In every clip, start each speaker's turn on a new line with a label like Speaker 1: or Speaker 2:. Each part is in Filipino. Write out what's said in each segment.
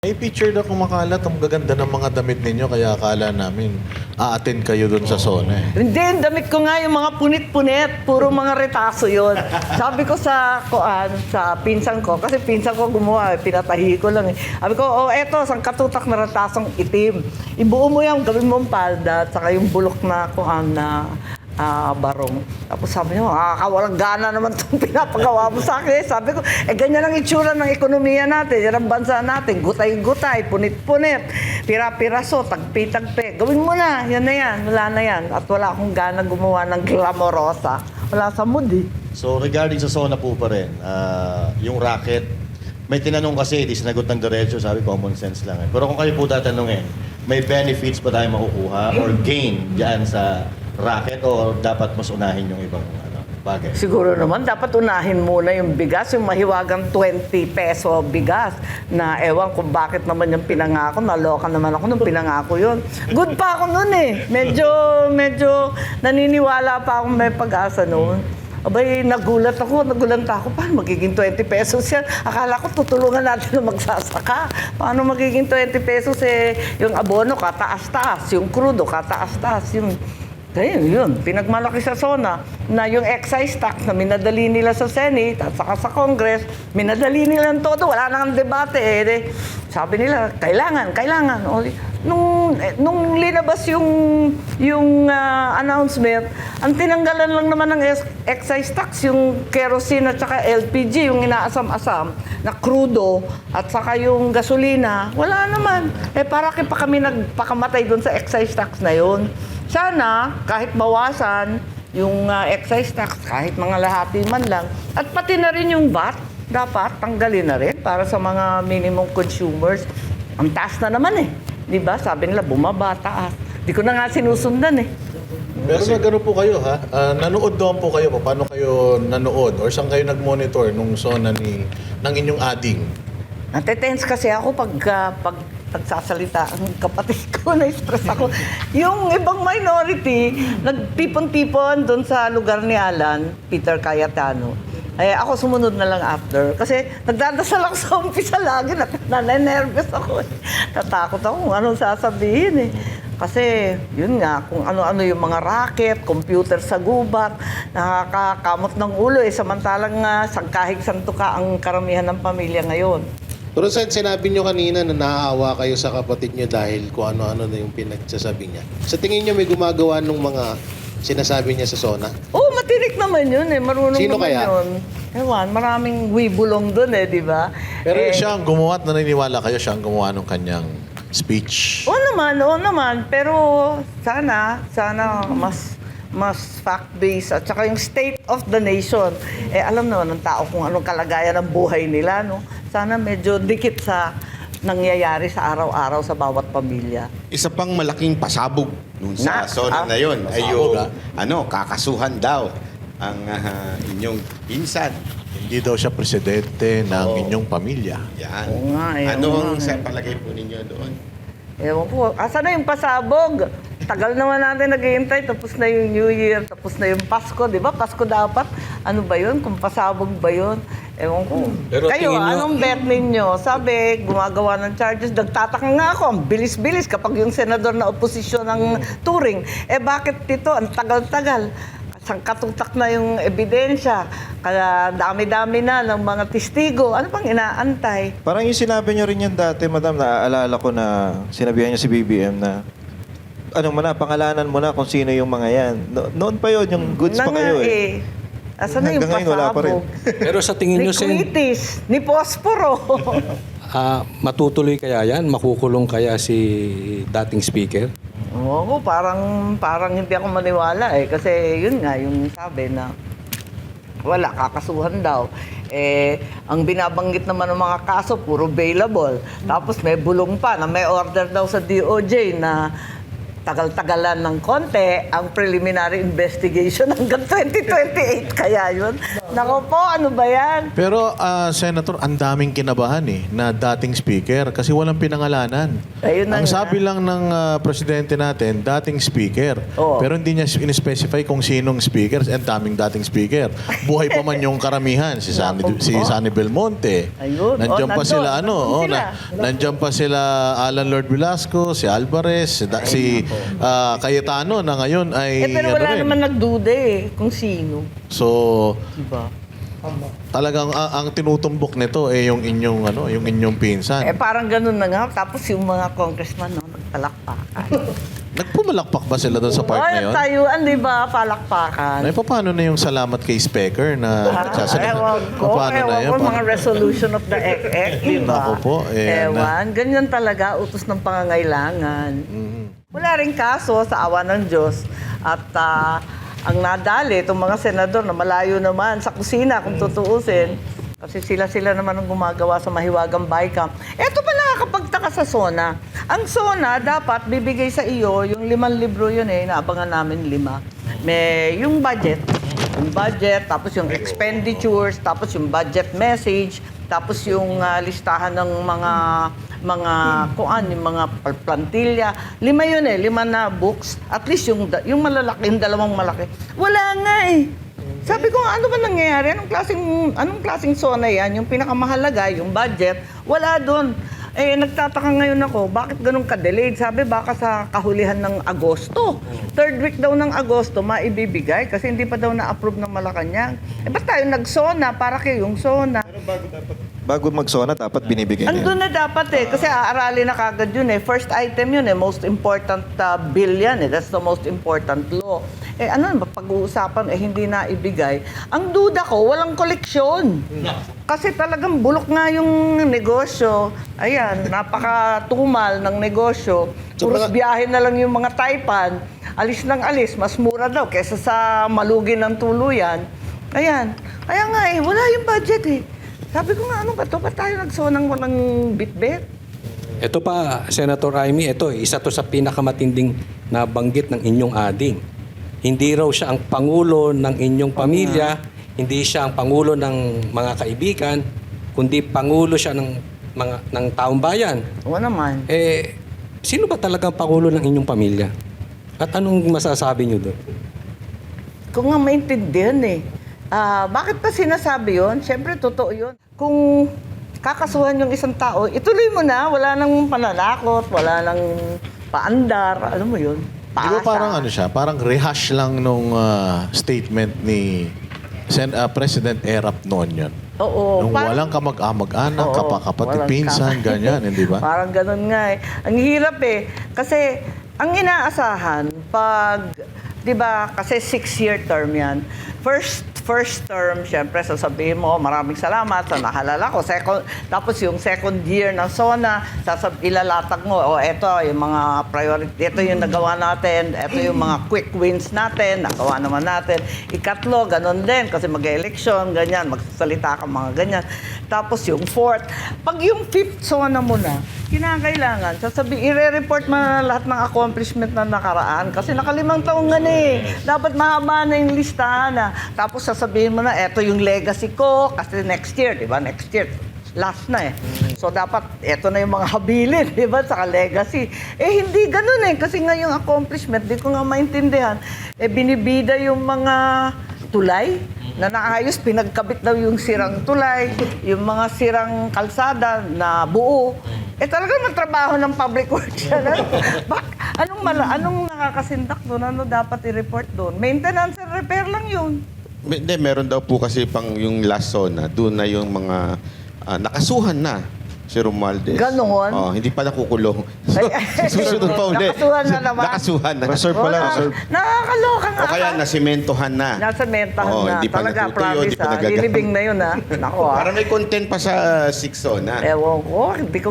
Speaker 1: May picture na kumakalat, ang gaganda ng mga damit ninyo, kaya akala namin aatin kayo doon sa zona eh.
Speaker 2: Hindi, ang damit ko nga yung mga punit-punit. Puro mga retaso yon. Sabi ko sa pinsan ko, kasi pinsan ko gumawa, pinatahi ko lang eh. Sabi ko, eto, sang katutak na retasong itim. Ibuo mo yan, gawin mo ang palda, at saka yung bulok na barong. Tapos sabi niya, walang gana naman itong pinapagawa mo sa akin. Sabi ko, ganyan ang itsura ng ekonomiya natin, yan ang bansa natin, gutay-gutay, punit-punit, pira-piraso, tagpi-tagpi. Gawin mo na, yan na yan, wala na yan. At wala akong gana gumawa ng glamorosa. Wala sa mood eh.
Speaker 3: So regarding sa SONA po pa rin, yung racket, may tinanong kasi, di sinagot ng diretso, sabi common sense lang. Pero kung kayo po tatanungin, may benefits pa tayo makukuha or gain dyan sa racket o dapat mas unahin yung ibang bagay?
Speaker 2: Siguro naman, dapat unahin muna yung bigas, yung mahiwagang 20 peso bigas na ewan kung bakit naman yung pinangako. Naloka naman ako nung pinangako yun. Good pa ako nun eh. Medyo naniniwala pa akong may pag-asa noon. Abay, nagulat ako. Paano magiging 20 pesos yan? Akala ko tutulungan natin na magsasaka. Paano magiging 20 pesos eh? Yung abono, kataas-taas. Yung crudo, kataas-taas. Kaya yun, pinagmalaki sa SONA na yung excise tax na minadali nila sa Senate at saka sa Congress, minadali nila ang todo, wala nang debate eh. Sabi nila, kailangan. Nung linabas yung announcement, ang tinanggalan lang naman ng excise tax, yung kerosene at saka LPG, yung inaasam-asam na crudo at saka yung gasolina, wala naman. Para pa kami nagpakamatay doon sa excise tax na yun. Sana, kahit bawasan yung excise tax, kahit mga lahati man lang, at pati na rin yung VAT, dapat tanggalin na rin para sa mga minimum consumers. Ang taas na naman eh. Di ba? Sabi nila, bumaba, taas. Di ko na nga sinusundan eh.
Speaker 1: Pero gano'n po kayo ha? Nanood doon po kayo. Paano kayo nanood? Or saan kayo nag-monitor nung zona ng inyong ading?
Speaker 2: Natetense kasi ako pag pagsasalita ang kapatid ko, na-stress ako. Yung ibang minority, nagtipon-tipon doon sa lugar ni Alan, Peter Cayetano. Ako sumunod na lang after. Kasi nagdadasal ako sa umpisa lagi, nanenervous ako. Tatakot ako kung anong sasabihin eh. Kasi, yun nga, kung ano-ano yung mga racket, computer sa gubat, nakakakamot ng ulo eh. Samantalang sangkahig santuka ang karamihan ng pamilya ngayon.
Speaker 4: Pero sinabi nyo kanina na naaawa kayo sa kapatid nyo dahil kung ano-ano na yung pinagsasabi niya. Sa tingin nyo may gumagawa nung mga sinasabi niya sa SONA?
Speaker 2: Matinik naman yun eh. Marunong
Speaker 4: Sino
Speaker 2: naman
Speaker 4: kaya?
Speaker 2: yun. Ewan, maraming wibulong dun eh, di ba?
Speaker 1: Pero siya ang gumawa at naniniwala kayo, siya ang gumawa ng kanyang speech.
Speaker 2: Oo naman. Pero sana mas fact-based at saka yung state of the nation. Alam naman ng tao kung anong kalagayan ng buhay nila, no? Sana medyo dikit sa nangyayari sa araw-araw sa bawat pamilya.
Speaker 5: Isa pang malaking pasabog nung sa SONA na yun ay yung kakasuhan daw ang inyong pinsan.
Speaker 1: Hindi daw siya presidente ng inyong pamilya.
Speaker 5: Yan.
Speaker 2: Oo nga,
Speaker 5: Anong sa palagay po ninyo doon?
Speaker 2: Ewan ko, asa na yung pasabog? Tagal naman natin naghihintay, tapos na yung New Year, tapos na yung Pasko, di ba? Pasko dapat. Ano ba yun? Kung pasabog ba yun? Ewan ko.
Speaker 6: Pero
Speaker 2: Kayo,
Speaker 6: tingin nyo-
Speaker 2: anong bet ninyo? Sabi, gumagawa ng charges. Nagtataka nga ako, ang bilis-bilis kapag yung senador na oposisyon ng Turing. Bakit ito? Ang tagal-tagal. Sangkatutak na yung ebidensya. Kaya dami-dami na ng mga testigo. Ano pang inaantay?
Speaker 7: Parang yung sinabi niyo rin yan dati, madam, naaalala ko na sinabihan niya si BBM na pangalanan mo na kung sino yung mga yan. Noon pa yun, yung goods pa kayo eh.
Speaker 2: Asan na yung
Speaker 7: Hanggang ngayon, wala pa rin.
Speaker 2: pasabog?
Speaker 6: Pero sa tingin nyo, Sen,
Speaker 2: Liquitis, ni Posporo.
Speaker 6: matutuloy kaya yan? Makukulong kaya si dating speaker?
Speaker 2: Oo, parang hindi ako maniwala eh. Kasi yun nga, yung sabi na wala, kakasuhan daw. Ang binabanggit naman ng mga kaso, puro bailable. Tapos may bulong pa na may order daw sa DOJ na tagal-tagalan ng konti ang preliminary investigation hanggang 2028 kaya yun. Nako po, ano ba yan?
Speaker 1: Pero, Senator, ang daming kinabahan na dating speaker kasi walang pinangalanan.
Speaker 2: Ayun na
Speaker 1: Ang
Speaker 2: nga.
Speaker 1: sabi lang ng presidente natin, dating speaker.
Speaker 2: Oo.
Speaker 1: Pero hindi niya in-specify kung sinong speaker. Ang daming dating speaker. Buhay pa man yung karamihan. Si
Speaker 2: Naku
Speaker 1: si
Speaker 2: po.
Speaker 1: Sunny Belmonte.
Speaker 2: Ayun.
Speaker 1: Nandiyan pa
Speaker 2: Nandun.
Speaker 1: sila,
Speaker 2: Nandun sila.
Speaker 1: nandiyan pa sila Alan Lord Velasco, si Alvarez, si Cayetano na ngayon ay
Speaker 2: Pero
Speaker 1: ano
Speaker 2: wala
Speaker 1: rin.
Speaker 2: naman nagduda kung sino.
Speaker 1: So,
Speaker 2: Diba?
Speaker 1: talagang ang tinutumbok nito yung inyong pinsan.
Speaker 2: Parang ganun na nga. Tapos yung mga congressman, nagpalakpakan.
Speaker 1: Nagpumalakpak ba sila doon sa part na yun?
Speaker 2: Tayuan, di ba? Palakpakan.
Speaker 1: Ay, paano na yung salamat kay Speaker na nagsasalita?
Speaker 2: Ewan ko.
Speaker 1: Paano na
Speaker 2: Ewan
Speaker 1: yun?
Speaker 2: ko, mga resolution of the EC, di ba?
Speaker 1: Naku po,
Speaker 2: Ewan. Ganyan talaga, utos ng pangangailangan. Wala rin kaso sa awa ng Diyos. At ang nadali, itong mga senador na malayo naman sa kusina, kung tutuusin, kasi sila naman ang gumagawa sa Mahiwagang Bycam. Eto pa nakakapagtaka sa SONA. Ang SONA, dapat bibigay sa iyo, yung 5 libro yun naabangan namin 5. May yung budget, tapos yung expenditures, tapos yung budget message, tapos yung listahan ng mga yung mga plantilla. 5 yun 5 na books. At least yung malalaki, yung 2 malaki. Wala nga Sabi ko, ano ba nangyayari? Anong klaseng SONA yan? Yung pinakamahalaga, yung budget, wala doon. Nagtataka ngayon ako, bakit ganun ka-delayed? Sabi, baka sa kahulihan ng Agosto. 3rd week daw ng Agosto, maibibigay kasi hindi pa daw na-approve ng Malacanang. Ba't tayo nag-SONA para kayong SONA?
Speaker 7: Bago mag-SONA, dapat binibigay niya.
Speaker 2: Andun na dapat kasi aaralin na kagad yun First item yun most important bill yan That's the most important law. Ano ba pag-uusapan hindi na ibigay. Ang duda ko, walang koleksyon. Kasi talagang bulok nga yung negosyo. Ayan, napakatumal ng negosyo. Puros biyahe na lang yung mga Taipan. Alis ng alis, mas mura daw kesa sa malugi ng tuluyan. Ayan. Kaya nga wala yung budget Sabi ko nga, ano ba ito? Ba't tayo nagsonang walang bit-bit?
Speaker 6: Ito pa, Senator Amy, isa to sa pinakamatinding nabanggit ng inyong ading. Hindi raw siya ang pangulo ng inyong pamilya, hindi siya ang pangulo ng mga kaibigan, kundi pangulo siya ng taong bayan.
Speaker 2: Oo naman.
Speaker 6: Sino ba talagang pangulo ng inyong pamilya? At anong masasabi niyo doon?
Speaker 2: Kung nga maintindihan bakit pa sinasabi yun? Siyempre, totoo yun. Kung kakasuhan yung isang tao, ituloy mo na. Wala nang pananakot, wala nang paandar. Alam mo yun?
Speaker 1: Di ba parang parang rehash lang nung statement ni President Erap noon yun.
Speaker 2: Oo.
Speaker 1: Nung walang kamag-anak,
Speaker 2: Oo,
Speaker 1: kapatid,
Speaker 2: walang
Speaker 1: pinsan, ganyan, hindi ba?
Speaker 2: Parang ganun nga Ang hirap Kasi, ang inaasahan, di ba, kasi 6-year term yan. First term, syempre, sasabihin mo, maraming salamat sa nahalala ko. Tapos yung second year ng SONA, ilalatag mo, eto yung mga priority, ito yung nagawa natin, ito yung mga quick wins natin, nagawa naman natin. Ikatlo, ganun din, kasi mag-election, ganyan, magsasalita ka mga ganyan. Tapos yung fourth. Pag yung fifth SONA mo na, kinakailangan, i-report mo na lahat ng accomplishment na nakaraan. Kasi 5 taong nga Dapat mahaba na yung listahan Tapos sasabihin mo na, eto yung legacy ko, kasi next year, di ba? Next year, last na So dapat, eto na yung mga habilin, di ba? Saka legacy. Hindi ganun kasi nga yung accomplishment, di ko nga maintindihan. Binibida yung mga tulay na naayos, pinagkabit daw yung sirang tulay, yung mga sirang kalsada na buo. Talagang magtrabaho ng public works yan. Anong nakakasindak doon? Ano dapat i-report doon? Maintenance and repair lang yun.
Speaker 5: Hindi, meron daw po kasi pang yung last SONA, doon na yung mga nakasuhan na si Romualdez.
Speaker 2: Ganon?
Speaker 5: Hindi pa nakukulong. Susunod pa uli.
Speaker 2: Nakasuhan na naman.
Speaker 5: Nakasuhan na.
Speaker 7: Reserve pala, reserve.
Speaker 2: Nakakaloka nga.
Speaker 5: O kaya nasimentohan na.
Speaker 2: Nasementahan na.
Speaker 5: Hindi pa
Speaker 2: Talaga,
Speaker 5: natutuyo,
Speaker 2: promise
Speaker 5: hindi pa nagagamit.
Speaker 2: Lilibing na yun Nako
Speaker 5: Parang may content pa sa 6 SONA.
Speaker 2: Ewan ko. Hindi ko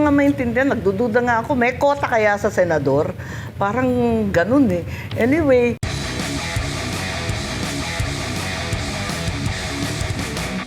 Speaker 2: nga maintindihan. Nagdududa nga ako. May kota kaya sa senador? Parang ganun Anyway,